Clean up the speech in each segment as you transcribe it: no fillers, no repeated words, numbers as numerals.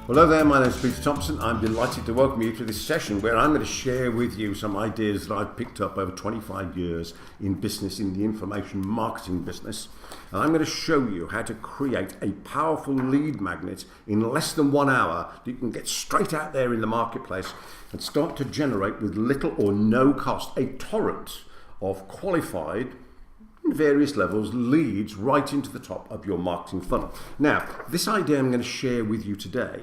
Hello there, my name is Peter Thomson. I'm delighted to welcome you to this session where I'm going to share with you some ideas that I've picked up over 25 years in business, in the information marketing business. And I'm going to show you how to create a powerful lead magnet in less than 1 hour that you can get straight out there in the marketplace and start to generate with little or no cost a torrent of qualified in various levels leads right into the top of your marketing funnel. Now, this idea I'm going to share with you today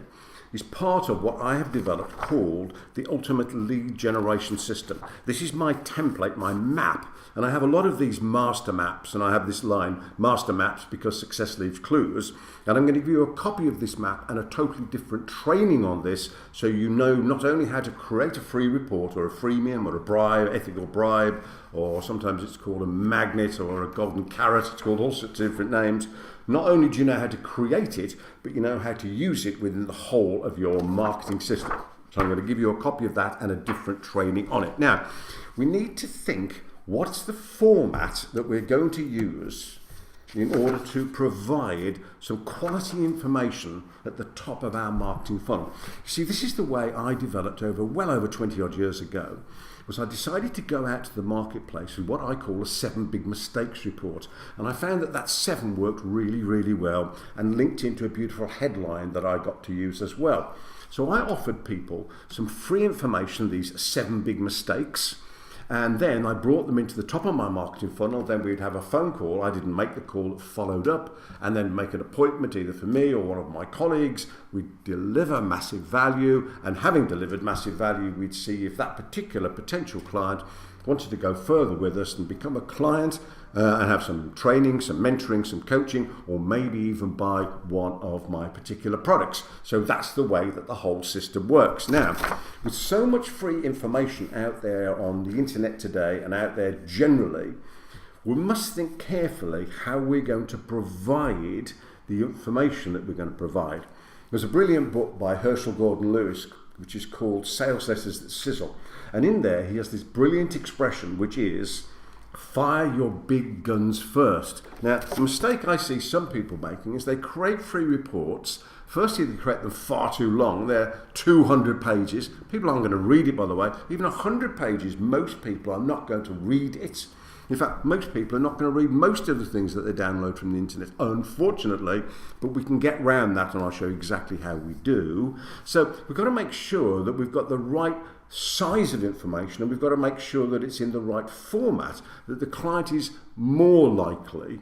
is part of what I have developed called the ultimate lead generation system. This is my template, my map, and I have a lot of these master maps, and I have this line, master maps because success leaves clues, and I'm going to give you a copy of this map and a totally different training on this so you know not only how to create a free report or a freemium or a bribe, ethical bribe, or sometimes it's called a magnet or a golden carrot, it's called all sorts of different names. Not only do you know how to create it, but you know how to use it within the whole of your marketing system. So I'm going to give you a copy of that and a different training on it. Now, we need to think, what's the format that we're going to use in order to provide some quality information at the top of our marketing funnel? You see, this is the way I developed well over 20 odd years ago. Was I decided to go out to the marketplace with what I call a 7 big mistakes report. And I found that 7 worked really, really well and linked into a beautiful headline that I got to use as well. So I offered people some free information, these 7 big mistakes, and then I brought them into the top of my marketing funnel. Then we'd have a phone call. I didn't make the call, followed up, and then make an appointment either for me or one of my colleagues. We'd deliver massive value, and having delivered massive value, we'd see if that particular potential client wanted to go further with us and become a client and have some training, some mentoring, some coaching, or maybe even buy one of my particular products. So that's the way that the whole system works. Now, with so much free information out there on the internet today and out there generally, we must think carefully how we're going to provide the information that we're going to provide. There's a brilliant book by Herschel Gordon Lewis which is called Sales Letters That Sizzle. And in there he has this brilliant expression which is, fire your big guns first. Now, the mistake I see some people making is they create free reports. Firstly, they create them far too long. They're 200 pages. People aren't going to read it, by the way. Even 100 pages, most people are not going to read it. In fact, most people are not going to read most of the things that they download from the internet, unfortunately, but we can get around that and I'll show you exactly how we do. So we've got to make sure that we've got the right size of information and we've got to make sure that it's in the right format, that the client is more likely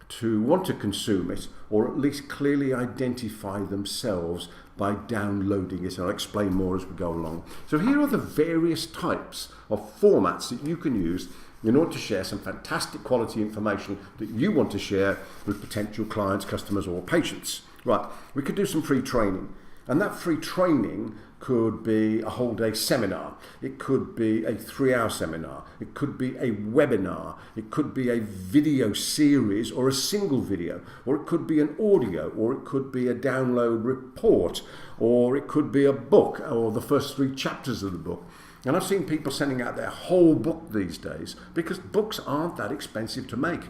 to want to consume it or at least clearly identify themselves by downloading it. I'll explain more as we go along. So here are the various types of formats that you can use in order to share some fantastic quality information that you want to share with potential clients, customers or patients. Right, we could do some free training, and that free training could be a whole day seminar, it could be a 3-hour seminar, it could be a webinar, it could be a video series or a single video, or it could be an audio, or it could be a download report, or it could be a book or the first 3 chapters of the book. And I've seen people sending out their whole book these days because books aren't that expensive to make.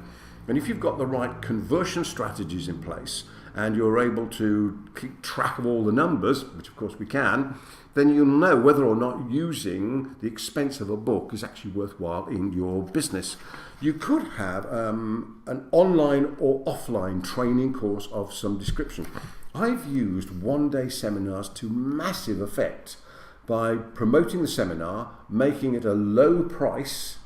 And if you've got the right conversion strategies in place and you're able to keep track of all the numbers, which of course we can, then you'll know whether or not using the expense of a book is actually worthwhile in your business. You could have an online or offline training course of some description. I've used 1-day seminars to massive effect by promoting the seminar, making it a low price,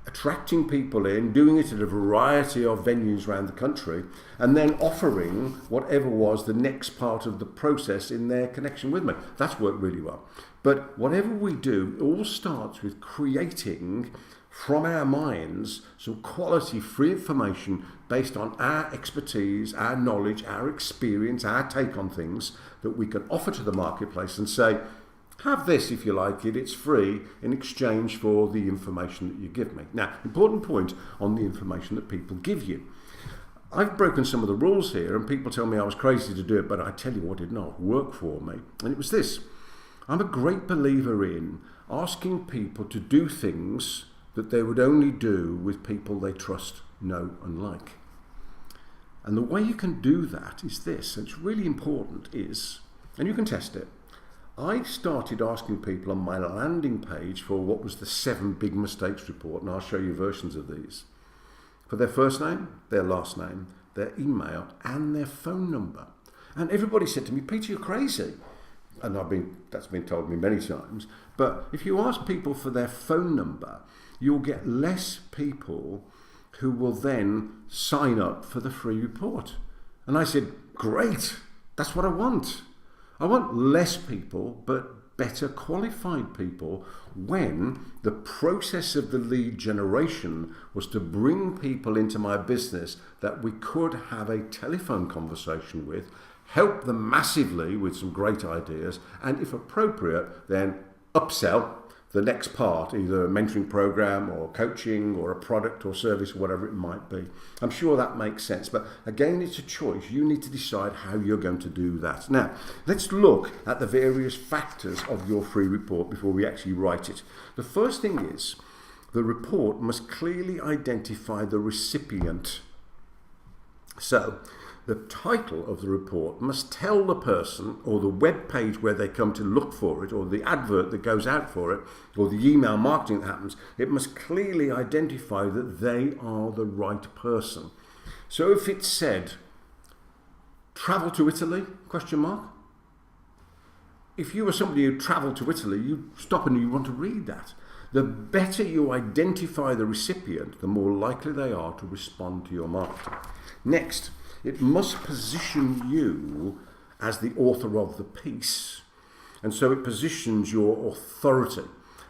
attracting people in, doing it at a variety of venues around the country, and then offering whatever was the next part of the process in their connection with me. That's worked really well. But whatever we do, it all starts with creating from our minds some quality free information based on our expertise, our knowledge, our experience, our take on things that we can offer to the marketplace and say, have this if you like it, it's free in exchange for the information that you give me. Now, important point on the information that people give you. I've broken some of the rules here and people tell me I was crazy to do it, but I tell you what did not work for me. And it was this. I'm a great believer in asking people to do things that they would only do with people they trust, know and like. And the way you can do that is this, and it's really important, is and you can test it. I started asking people on my landing page for what was the 7 big mistakes report, and I'll show you versions of these, for their first name, their last name, their email, and their phone number. And everybody said to me, Peter, you're crazy. And that's been told me many times. But if you ask people for their phone number, you'll get less people who will then sign up for the free report. And I said, great, that's what I want. I want less people, but better qualified people, when the process of the lead generation was to bring people into my business that we could have a telephone conversation with, help them massively with some great ideas, and if appropriate, then upsell the next part, either a mentoring program or coaching or a product or service or whatever it might be. I'm sure that makes sense, but again, it's a choice. You need to decide how you're going to do that. Now, let's look at the various factors of your free report before we actually write it. The first thing is, the report must clearly identify the recipient. So, the title of the report must tell the person, or the web page where they come to look for it, or the advert that goes out for it, or the email marketing that happens, it must clearly identify that they are the right person. So if it said, travel to Italy, ? If you were somebody who travelled to Italy, you stop and you want to read that. The better you identify the recipient, the more likely they are to respond to your marketing. Next, it must position you as the author of the piece. And so it positions your authority.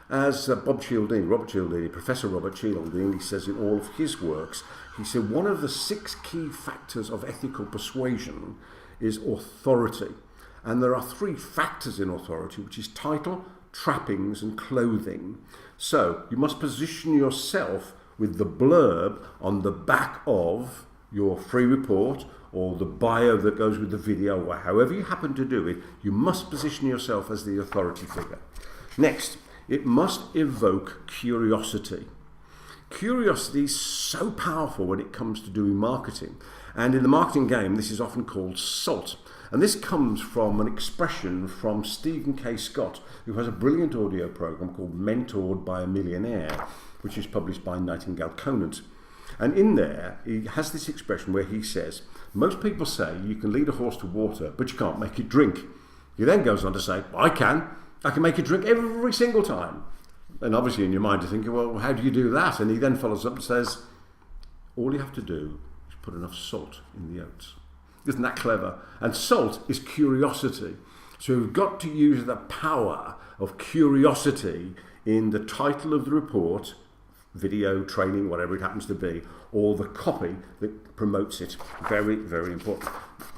As Professor Robert Cialdini says in all of his works, he said one of the 6 key factors of ethical persuasion is authority. And there are 3 factors in authority, which is title, trappings, and clothing. So you must position yourself with the blurb on the back of your free report, or the bio that goes with the video, or however you happen to do it. You must position yourself as the authority figure. Next, it must evoke curiosity. Curiosity is so powerful when it comes to doing marketing. And in the marketing game, this is often called SALT. And this comes from an expression from Stephen K. Scott, who has a brilliant audio program called Mentored by a Millionaire, which is published by Nightingale Conant. And in there, he has this expression where he says, most people say you can lead a horse to water, but you can't make it drink. He then goes on to say, I can make it drink every single time. And obviously in your mind you're thinking, well, how do you do that? And he then follows up and says, all you have to do is put enough salt in the oats. Isn't that clever? And salt is curiosity. So we've got to use the power of curiosity in the title of the report, video, training, whatever it happens to be, or the copy that promotes it. Very, very important.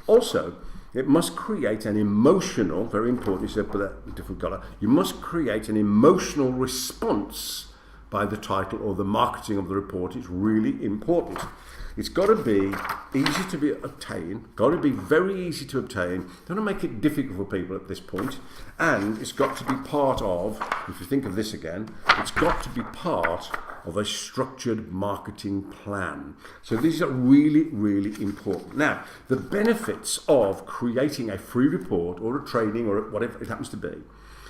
Also, it must create an emotional, very important, you said put that in a different colour, you must create an emotional response by the title or the marketing of the report. It's really important. It's got to be easy to be obtained, got to be very easy to obtain, don't make it difficult for people at this point, and it's got to be part of, if you think of this again, it's got to be part of a structured marketing plan. So these are really, really important. Now, the benefits of creating a free report or a training or whatever it happens to be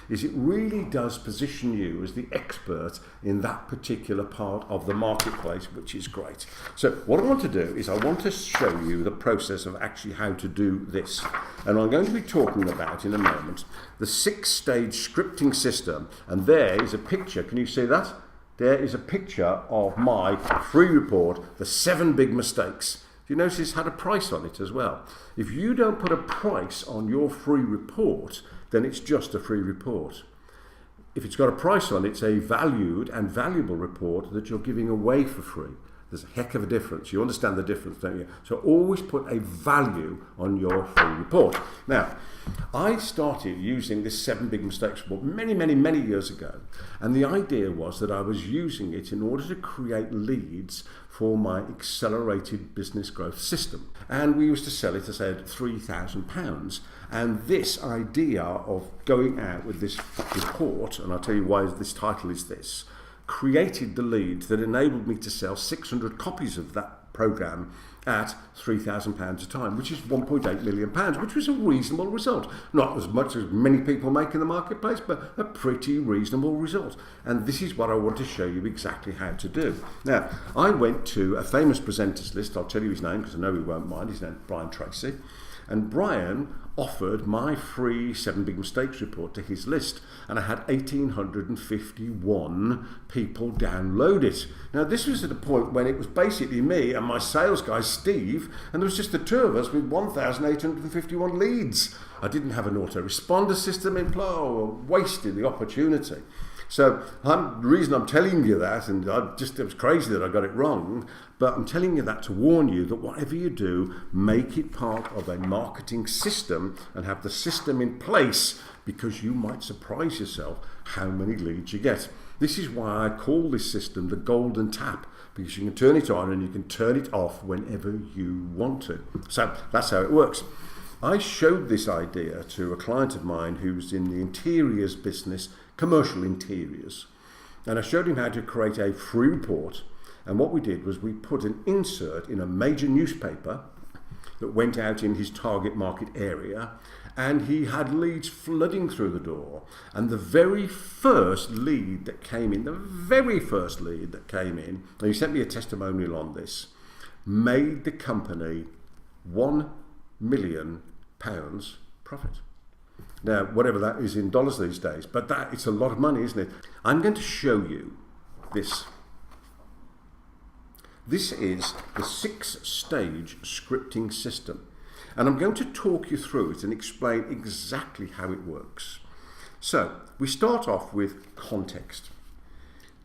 is it really does position you as the expert in that particular part of the marketplace, which is great. So what I want to do is I want to show you the process of actually how to do this. And I'm going to be talking about in a moment the 6-stage scripting system. And there is a picture. Can you see that? There is a picture of my free report, the 7 big mistakes. You notice it's had a price on it as well. If you don't put a price on your free report, then it's just a free report. If it's got a price on it, it's a valued and valuable report that you're giving away for free. There's a heck of a difference. You understand the difference, don't you? So always put a value on your free report. Now, I started using this 7 big mistakes report many years ago. And the idea was that I was using it in order to create leads for my accelerated business growth system. And we used to sell it, as I said, £3,000. And this idea of going out with this report, and I'll tell you why this title is this, created the leads that enabled me to sell 600 copies of that programme at £3,000 a time, which is £1.8 million, which was a reasonable result. Not as much as many people make in the marketplace, but a pretty reasonable result. And this is what I want to show you exactly how to do. Now, I went to a famous presenters list. I'll tell you his name because I know he won't mind. His name is Brian Tracy. And Brian offered my free 7 Big Mistakes report to his list, and I had 1,851 people download it. Now, this was at a point when it was basically me and my sales guy Steve, and there was just the two of us with 1,851 leads. I didn't have an autoresponder system in play, or wasted the opportunity. So the reason I'm telling you that, and it was crazy that I got it wrong, but I'm telling you that to warn you that whatever you do, make it part of a marketing system and have the system in place, because you might surprise yourself how many leads you get. This is why I call this system the golden tap, because you can turn it on and you can turn it off whenever you want to. So that's how it works. I showed this idea to a client of mine who's in the interiors business, commercial interiors, and I showed him how to create a free report. And what we did was we put an insert in a major newspaper that went out in his target market area, and he had leads flooding through the door. And the very first lead that came in, and he sent me a testimonial on this, made the company £1 million profit. Now, whatever that is in dollars these days, but it's a lot of money, isn't it? I'm going to show you this. This is the 6-stage scripting system, and I'm going to talk you through it and explain exactly how it works. So, we start off with context.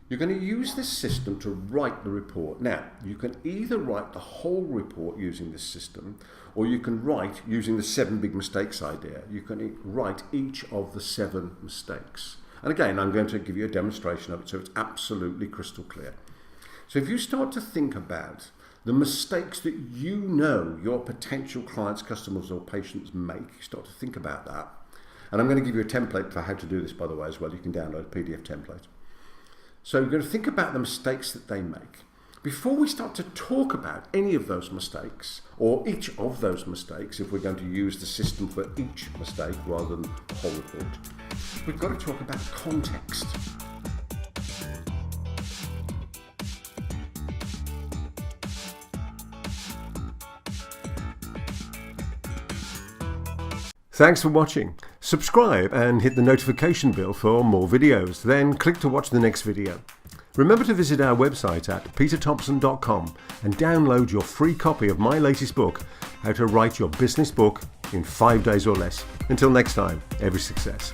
You're going to use this system to write the report. Now, you can either write the whole report using this system, or you can write using the 7 big mistakes idea. You can write each of the 7 mistakes. And again, I'm going to give you a demonstration of it so it's absolutely crystal clear. So if you start to think about the mistakes that you know your potential clients, customers or patients make, you start to think about that. And I'm going to give you a template for how to do this, by the way, as well. You can download a PDF template. So you're going to think about the mistakes that they make. Before we start to talk about any of those mistakes, or each of those mistakes, if we're going to use the system for each mistake rather than the whole report, we've got to talk about context. Thanks for watching. Subscribe and hit the notification bell for more videos. Then click to watch the next video. Remember to visit our website at peterthomson.com and download your free copy of my latest book, How to Write Your Business Book in 5 days or less. Until next time, every success.